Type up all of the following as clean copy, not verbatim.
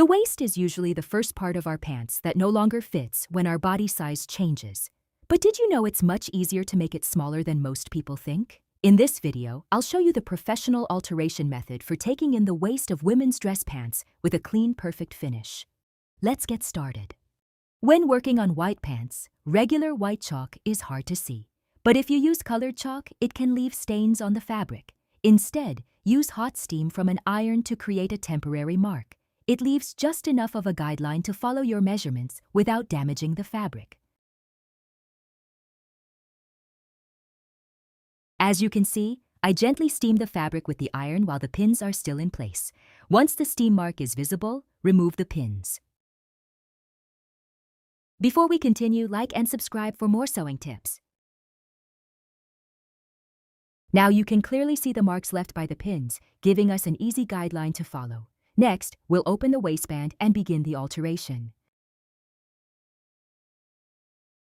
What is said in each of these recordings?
The waist is usually the first part of our pants that no longer fits when our body size changes. But did you know it's much easier to make it smaller than most people think? In this video, I'll show you the professional alteration method for taking in the waist of women's dress pants with a clean, perfect finish. Let's get started. When working on white pants, regular white chalk is hard to see. But if you use colored chalk, it can leave stains on the fabric. Instead, use hot steam from an iron to create a temporary mark. It leaves just enough of a guideline to follow your measurements without damaging the fabric. As you can see, I gently steam the fabric with the iron while the pins are still in place. Once the steam mark is visible, remove the pins. Before we continue, like and subscribe for more sewing tips. Now you can clearly see the marks left by the pins, giving us an easy guideline to follow. Next, we'll open the waistband and begin the alteration.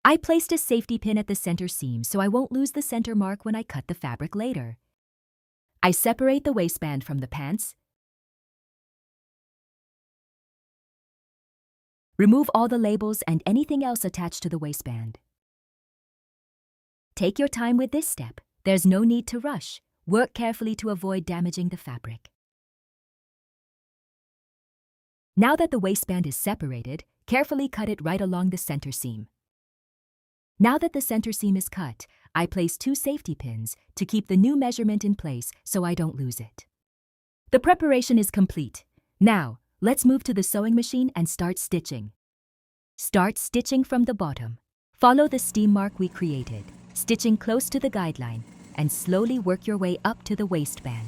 I placed a safety pin at the center seam so I won't lose the center mark when I cut the fabric later. I separate the waistband from the pants. Remove all the labels and anything else attached to the waistband. Take your time with this step. There's no need to rush. Work carefully to avoid damaging the fabric. Now that the waistband is separated, carefully cut it right along the center seam. Now that the center seam is cut, I place 2 safety pins to keep the new measurement in place so I don't lose it. The preparation is complete. Now, let's move to the sewing machine and start stitching. Start stitching from the bottom. Follow the steam mark we created, stitching close to the guideline, and slowly work your way up to the waistband.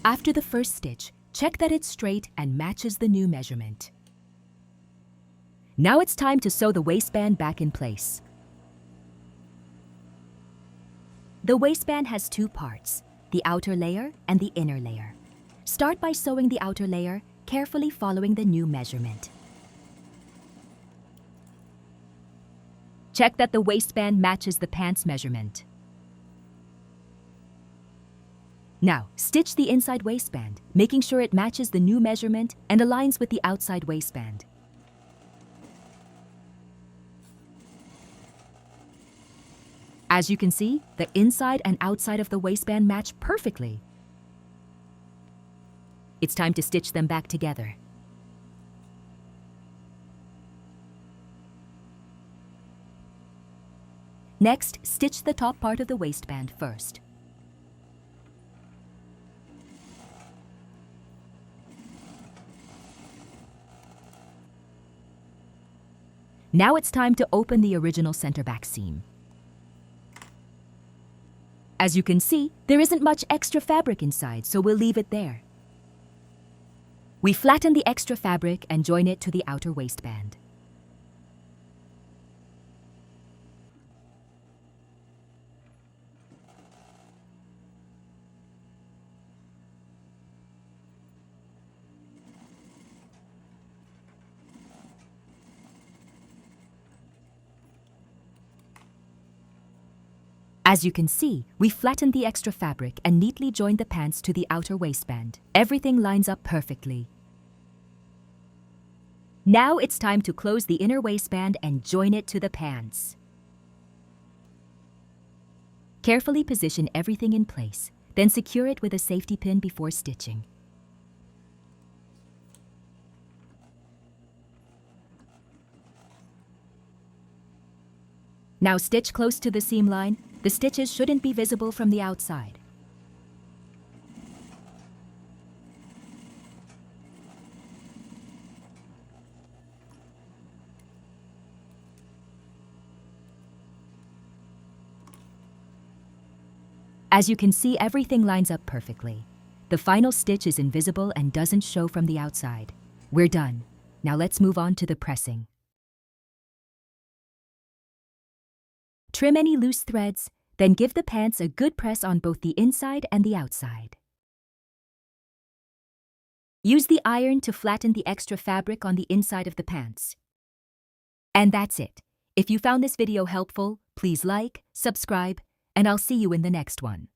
After the first stitch, check that it's straight and matches the new measurement. Now it's time to sew the waistband back in place. The waistband has 2 parts, the outer layer and the inner layer. Start by sewing the outer layer, carefully following the new measurement. Check that the waistband matches the pants measurement. Now, stitch the inside waistband, making sure it matches the new measurement and aligns with the outside waistband. As you can see, the inside and outside of the waistband match perfectly. It's time to stitch them back together. Next, stitch the top part of the waistband first. Now it's time to open the original center back seam. As you can see, there isn't much extra fabric inside, so we'll leave it there. We flatten the extra fabric and join it to the outer waistband. As you can see, we flattened the extra fabric and neatly joined the pants to the outer waistband. Everything lines up perfectly. Now it's time to close the inner waistband and join it to the pants. Carefully position everything in place, then secure it with a safety pin before stitching. Now stitch close to the seam line. The stitches shouldn't be visible from the outside. As you can see, everything lines up perfectly. The final stitch is invisible and doesn't show from the outside. We're done. Now let's move on to the pressing. Trim any loose threads, then give the pants a good press on both the inside and the outside. Use the iron to flatten the extra fabric on the inside of the pants. And that's it. If you found this video helpful, please like, subscribe, and I'll see you in the next one.